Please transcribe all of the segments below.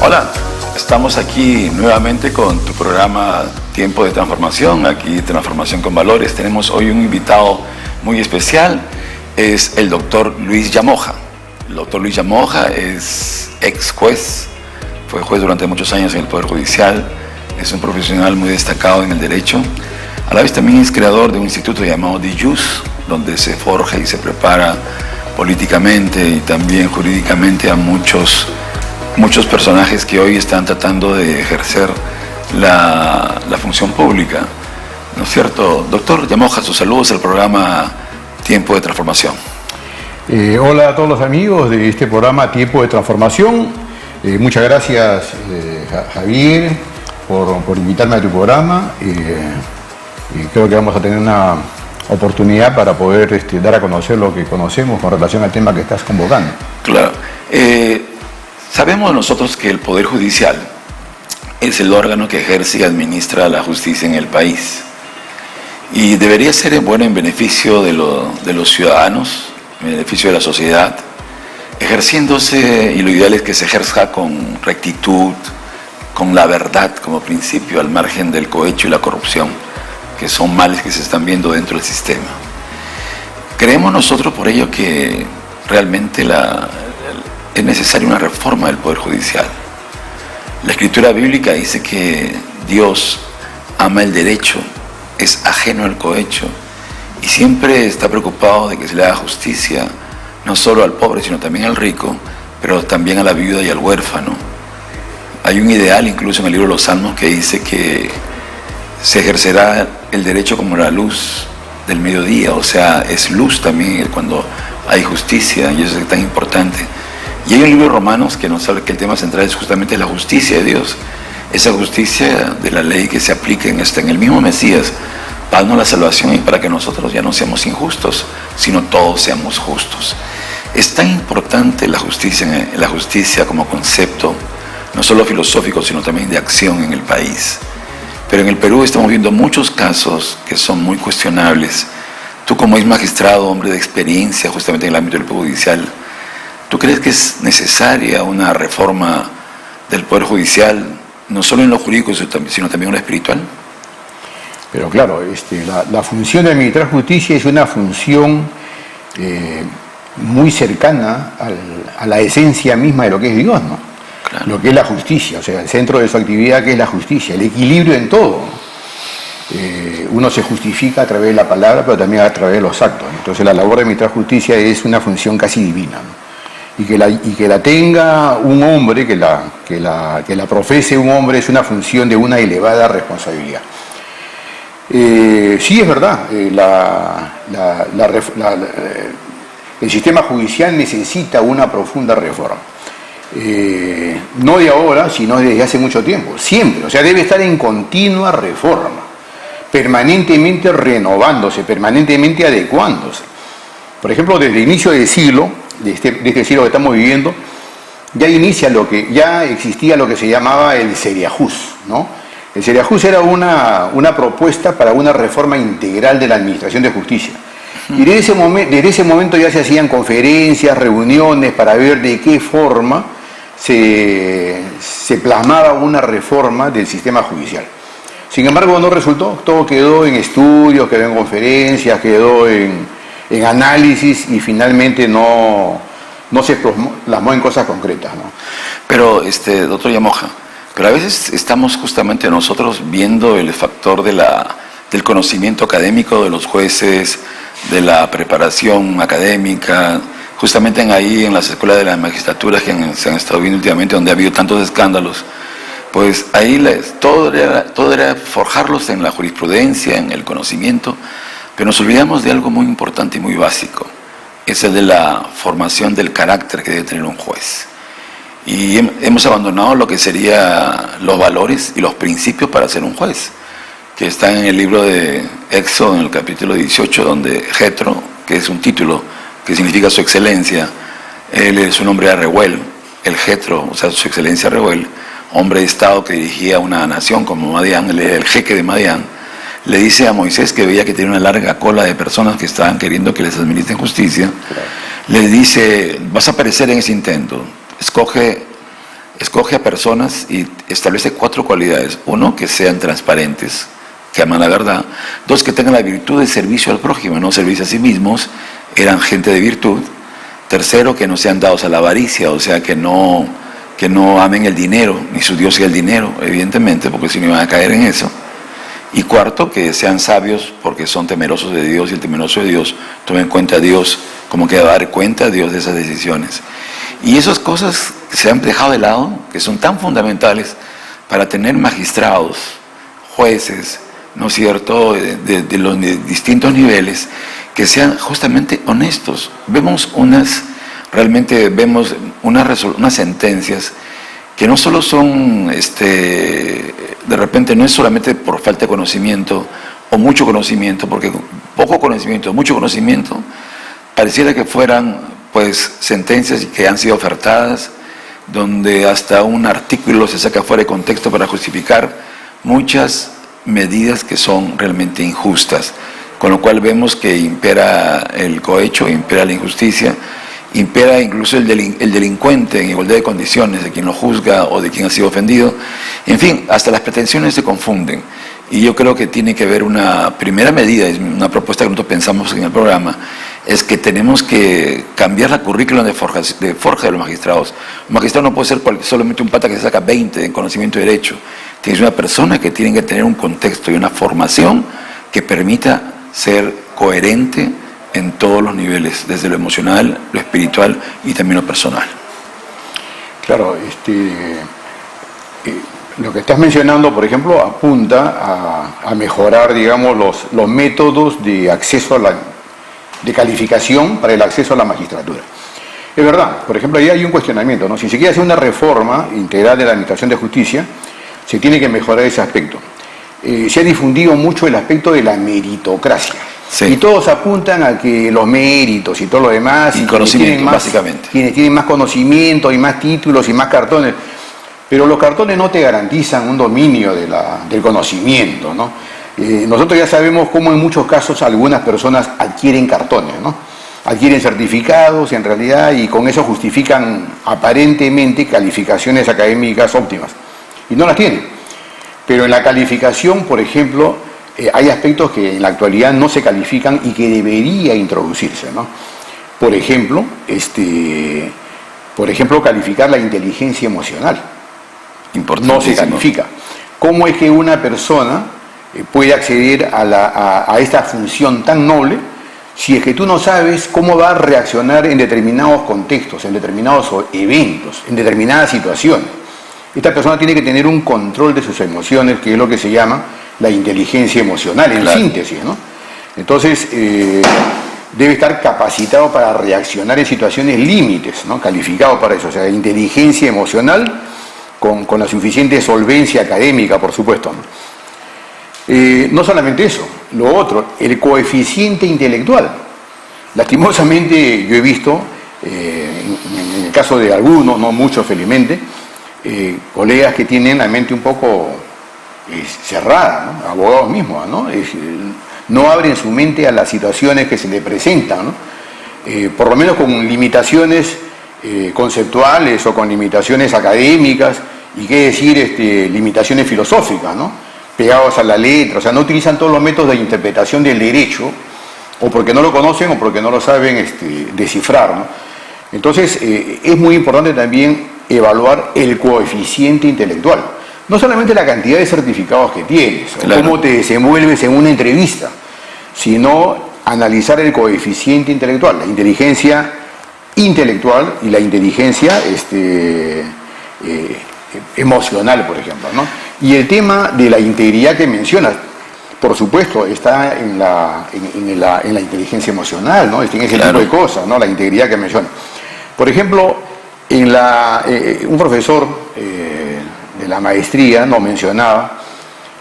Hola, estamos aquí nuevamente con tu programa Tiempo de Transformación, aquí Transformación con Valores. Tenemos hoy un invitado muy especial, es el doctor Luis Llamoja. El doctor Luis Llamoja es ex juez, fue juez durante muchos años en el Poder Judicial, es un profesional muy destacado en el derecho. A la vez también es creador de un instituto llamado DIJUS, donde se forja y se prepara políticamente y también jurídicamente a muchos personajes que hoy están tratando de ejercer la función pública. ¿No es cierto? Doctor Llamoja, sus saludos al programa Tiempo de Transformación. Hola a todos los amigos de este programa Tiempo de Transformación. Muchas gracias, Javier, por invitarme a tu programa. Y creo que vamos a tener una oportunidad para poder dar a conocer lo que conocemos con relación al tema que estás convocando. Claro. Sabemos nosotros que el Poder Judicial es el órgano que ejerce y administra la justicia en el país. Y debería ser bueno en beneficio de los ciudadanos, en beneficio de la sociedad, ejerciéndose, y lo ideal es que se ejerza con rectitud, con la verdad como principio, al margen del cohecho y la corrupción, que son males que se están viendo dentro del sistema. Creemos nosotros por ello que realmente es necesaria una reforma del Poder Judicial. La Escritura bíblica dice que Dios ama el derecho, es ajeno al cohecho y siempre está preocupado de que se le haga justicia no solo al pobre sino también al rico, pero también a la viuda y al huérfano. Hay un ideal incluso en el libro de los Salmos que dice que se ejercerá el derecho como la luz del mediodía, o sea, es luz también cuando hay justicia, y eso es tan importante. Y hay un libro de Romanos que nos habla que el tema central es justamente la justicia de Dios, esa justicia de la ley que se aplica en el mismo Mesías, para darnos la salvación y para que nosotros ya no seamos injustos, sino todos seamos justos. Es tan importante la justicia como concepto, no solo filosófico, sino también de acción en el país. Pero en el Perú estamos viendo muchos casos que son muy cuestionables. Tú, como ex magistrado, hombre de experiencia justamente en el ámbito del Poder Judicial, ¿tú crees que es necesaria una reforma del Poder Judicial, no solo en lo jurídico, sino también en lo espiritual? Pero claro, la función de administrar justicia es una función muy cercana a la esencia misma de lo que es Dios, ¿no? Claro. Lo que es la justicia, o sea, el centro de su actividad que es la justicia, el equilibrio en todo. Uno se justifica a través de la palabra, pero también a través de los actos. Entonces la labor de administrar justicia es una función casi divina, ¿no? Y que la tenga un hombre, que la profese un hombre, es una función de una elevada responsabilidad. Sí, es verdad, el sistema judicial necesita una profunda reforma. No de ahora, sino desde hace mucho tiempo, siempre, o sea, debe estar en continua reforma, permanentemente renovándose, permanentemente adecuándose. Por ejemplo, desde el inicio del siglo, de este siglo que estamos viviendo, ya existía lo que se llamaba el seriajus, ¿no? El seriajus era una propuesta para una reforma integral de la administración de justicia. Y desde ese momento ya se hacían conferencias, reuniones para ver de qué forma se plasmaba una reforma del sistema judicial. Sin embargo, no resultó, todo quedó en estudios, quedó en conferencias, quedó en análisis y finalmente no se plasmó en cosas concretas, ¿no? Pero, doctor Llamoja, pero a veces estamos justamente nosotros viendo el factor del conocimiento académico de los jueces, de la preparación académica, justamente ahí en las escuelas de la magistratura que se han estado viendo últimamente, donde ha habido tantos escándalos, pues ahí todo era forjarlos en la jurisprudencia, en el conocimiento, pero nos olvidamos de algo muy importante y muy básico, es el de la formación del carácter que debe tener un juez. Y hemos abandonado lo que serían los valores y los principios para ser un juez, que están en el libro de Éxodo, en el capítulo 18, donde Jetro, que es un título que significa su excelencia, su nombre era Reuel, el Jetro, o sea, su excelencia Reuel, hombre de Estado que dirigía una nación como Madián, él era el jeque de Madián, le dice a Moisés, que veía que tenía una larga cola de personas que estaban queriendo que les administren justicia, le dice, vas a perecer en ese intento, escoge escoge a personas y establece 4 cualidades. 1, que sean transparentes, que aman la verdad. 2, que tengan la virtud de servicio al prójimo, no servirse a sí mismos, eran gente de virtud. 3, que no sean dados a la avaricia, o sea, que no amen el dinero, ni su Dios sea el dinero, evidentemente, porque si no iban a caer en eso. Y 4, que sean sabios porque son temerosos de Dios, y el temeroso de Dios toma en cuenta a Dios, como que va a dar cuenta a Dios de esas decisiones. Y esas cosas que se han dejado de lado, que son tan fundamentales para tener magistrados, jueces, ¿no es cierto?, de los distintos niveles, que sean justamente honestos. Vemos unas sentencias que no solo son, de repente no es solamente por falta de conocimiento o mucho conocimiento, porque poco conocimiento o mucho conocimiento pareciera que fueran pues sentencias que han sido ofertadas, donde hasta un artículo se saca fuera de contexto para justificar muchas medidas que son realmente injustas, con lo cual vemos que impera el cohecho, impera la injusticia, impera incluso el delincuente en igualdad de condiciones de quien lo juzga o de quien ha sido ofendido. En fin, hasta las pretensiones se confunden. Y yo creo que tiene que haber una primera medida, es una propuesta que nosotros pensamos en el programa, es que tenemos que cambiar la currícula de forja de los magistrados. Un magistrado no puede ser solamente un pata que se saca 20 en conocimiento de derecho. Tiene que ser una persona que tiene que tener un contexto y una formación que permita ser coherente en todos los niveles, desde lo emocional, lo espiritual y también lo personal. Claro, lo que estás mencionando, por ejemplo, apunta a mejorar, digamos, los métodos de acceso de calificación para el acceso a la magistratura. Es verdad, por ejemplo, ahí hay un cuestionamiento, ¿no? Si se quiere hacer una reforma integral de la Administración de Justicia, se tiene que mejorar ese aspecto. Se ha difundido mucho el aspecto de la meritocracia. Sí. Y todos apuntan a que los méritos y todo lo demás, y conocimiento, básicamente. Quienes tienen más conocimiento y más títulos y más cartones, pero los cartones no te garantizan un dominio del conocimiento, ¿no? Nosotros ya sabemos cómo en muchos casos algunas personas adquieren cartones, ¿no? Adquieren certificados en realidad y con eso justifican aparentemente calificaciones académicas óptimas. Y no las tienen. Pero en la calificación, por ejemplo, hay aspectos que en la actualidad no se califican y que debería introducirse, ¿no? Por ejemplo, calificar la inteligencia emocional. No se califica. ¿Cómo es que una persona puede acceder a esta función tan noble si es que tú no sabes cómo va a reaccionar en determinados contextos, en determinados eventos, en determinadas situaciones? Esta persona tiene que tener un control de sus emociones, que es lo que se llama la inteligencia emocional, en síntesis, ¿no? Entonces, debe estar capacitado para reaccionar en situaciones límites, ¿no? Calificado para eso, o sea, inteligencia emocional con la suficiente solvencia académica, por supuesto, ¿no? No solamente eso, lo otro, el coeficiente intelectual. Lastimosamente, yo he visto, en el caso de algunos, no muchos felizmente, colegas que tienen la mente un poco cerrada, ¿no? Abogados mismos, ¿no? No abren su mente a las situaciones que se le presentan, ¿no? Por lo menos con limitaciones conceptuales o con limitaciones académicas y qué decir, limitaciones filosóficas, ¿no? Pegados a la letra, o sea, no utilizan todos los métodos de interpretación del derecho, o porque no lo conocen o porque no lo saben descifrar, ¿no? Entonces, es muy importante también evaluar el coeficiente intelectual. No solamente la cantidad de certificados que tienes, claro, o cómo te desenvuelves en una entrevista, sino analizar el coeficiente intelectual, la inteligencia intelectual y la inteligencia emocional, por ejemplo, ¿no? Y el tema de la integridad que mencionas, por supuesto, está en la inteligencia emocional, ¿no? En ese tipo de cosas, ¿no? La integridad que mencionas. Por ejemplo, un profesor de la maestría nos mencionaba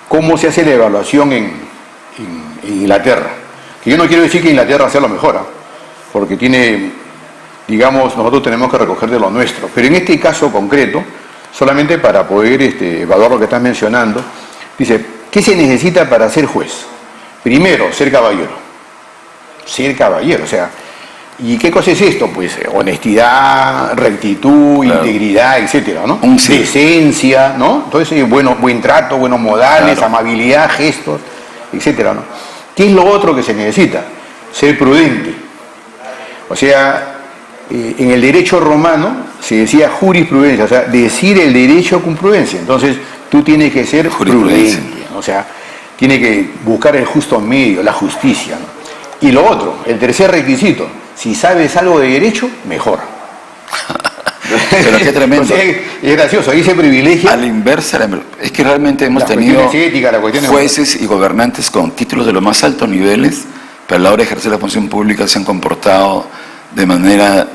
cómo se hace la evaluación en Inglaterra. Que yo no quiero decir que Inglaterra sea lo mejor, porque tiene, digamos, nosotros tenemos que recoger de lo nuestro. Pero en este caso concreto, solamente para poder evaluar lo que estás mencionando, dice, ¿qué se necesita para ser juez? Primero, ser caballero. Ser caballero, o sea, ¿Y qué cosa es esto? Pues honestidad, rectitud, claro, integridad, etcétera, ¿no? Sí. Decencia, ¿no? Entonces, buen trato, buenos modales, claro, amabilidad, gestos, etcétera, ¿no? ¿Qué es lo otro que se necesita? Ser prudente. O sea, en el derecho romano se decía jurisprudencia, o sea, decir el derecho con prudencia. Entonces, tú tienes que ser prudente, ¿no? O sea, tienes que buscar el justo medio, la justicia, ¿no? Y lo otro, el tercer requisito, si sabes algo de derecho, mejor. Pero qué tremendo. Entonces, es gracioso, ahí se privilegia. A la inversa, es que realmente hemos tenido jueces y gobernantes con títulos de los más altos niveles, pero a la hora de ejercer la función pública se han comportado de manera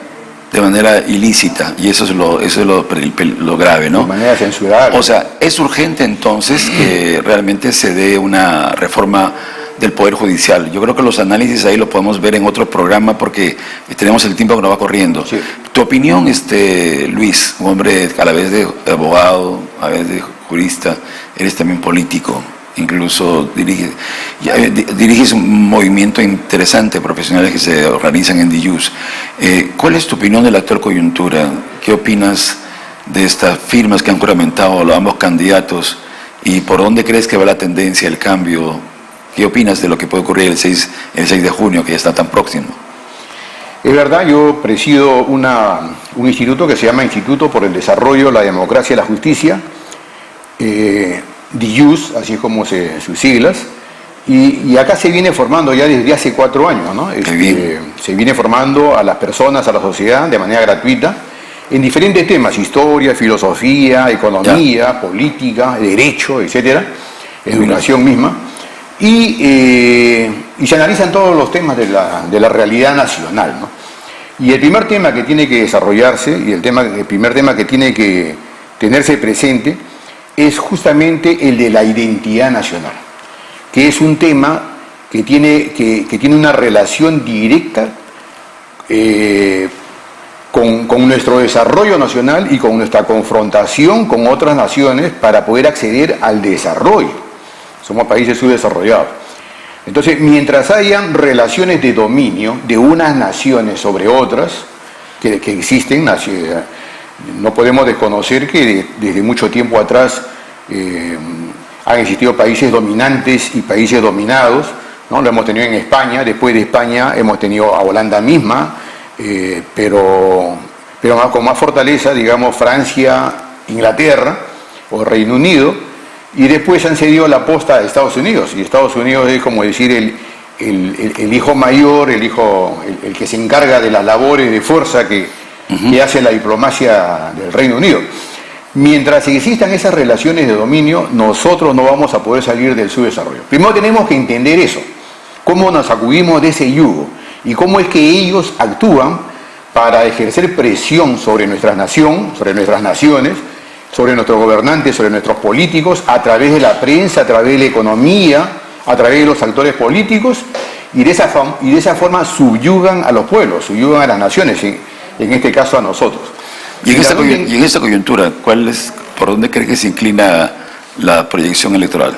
ilícita, y eso es lo grave, ¿no? De manera censurada. O sea, es urgente entonces que realmente se dé una reforma del Poder Judicial. Yo creo que los análisis ahí lo podemos ver en otro programa porque tenemos el tiempo que nos va corriendo. Sí. Tu opinión, Luis, un hombre a la vez de abogado, a la vez de jurista, eres también político, incluso diriges un movimiento interesante, profesionales que se organizan en DIUS. ¿Cuál es tu opinión de la actual coyuntura? ¿Qué opinas de estas firmas que han juramentado ambos candidatos? ¿Y por dónde crees que va la tendencia, el cambio? ¿Qué opinas de lo que puede ocurrir el 6 de junio, que ya está tan próximo? Es verdad, yo presido un instituto que se llama Instituto por el Desarrollo, la Democracia y la Justicia, DIUS, así es como sus siglas, y acá se viene formando ya desde hace 4 años, ¿no? Se viene formando a las personas, a la sociedad, de manera gratuita, en diferentes temas: historia, filosofía, economía, política, derecho, etcétera, educación misma. Y se analizan todos los temas de la realidad nacional, ¿no? Y el primer tema que tiene que desarrollarse, y el primer tema que tiene que tenerse presente, es justamente el de la identidad nacional, que es un tema que tiene una relación directa con nuestro desarrollo nacional y con nuestra confrontación con otras naciones para poder acceder al desarrollo. Somos países subdesarrollados. Entonces, mientras hayan relaciones de dominio de unas naciones sobre otras, que existen, no podemos desconocer que desde mucho tiempo atrás han existido países dominantes y países dominados, ¿no? Lo hemos tenido en España, después de España hemos tenido a Holanda misma, pero con más fortaleza, digamos, Francia, Inglaterra o Reino Unido. Y después han cedido la posta a Estados Unidos, y Estados Unidos es como decir el hijo mayor, el que se encarga de las labores de fuerza que hace la diplomacia del Reino Unido. Mientras existan esas relaciones de dominio, nosotros no vamos a poder salir del subdesarrollo. Primero tenemos que entender eso, cómo nos sacudimos de ese yugo y cómo es que ellos actúan para ejercer presión sobre nuestra nación, sobre nuestras naciones, sobre nuestros gobernantes, sobre nuestros políticos, a través de la prensa, a través de la economía, a través de los actores políticos, y de esa forma subyugan a los pueblos, subyugan a las naciones, en este caso a nosotros. Y en esta coyuntura, ¿por dónde crees que se inclina la proyección electoral?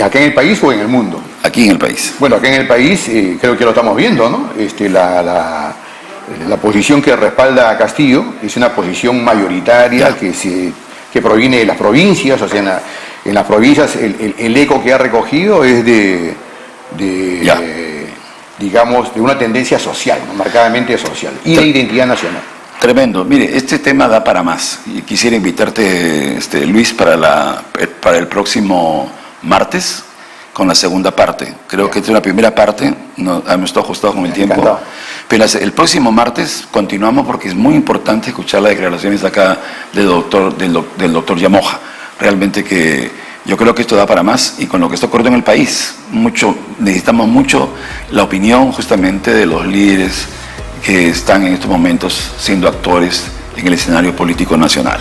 ¿Acá en el país o en el mundo? Aquí en el país. Bueno, acá en el país creo que lo estamos viendo, ¿no? La posición que respalda a Castillo es una posición mayoritaria que proviene de las provincias. O sea, en las provincias el eco que ha recogido es digamos, de una tendencia social, ¿no? Marcadamente social, y de identidad nacional. Tremendo. Mire, este tema da para más. Y quisiera invitarte, Luis, para el próximo martes con la segunda parte. Creo que esta es la primera parte, no, hemos estado ajustados con el tiempo. Encantado. Pero el próximo martes continuamos porque es muy importante escuchar las declaraciones acá del doctor Yamoja. Realmente que yo creo que esto da para más, y con lo que está ocurriendo en el país, necesitamos mucho la opinión justamente de los líderes que están en estos momentos siendo actores en el escenario político nacional.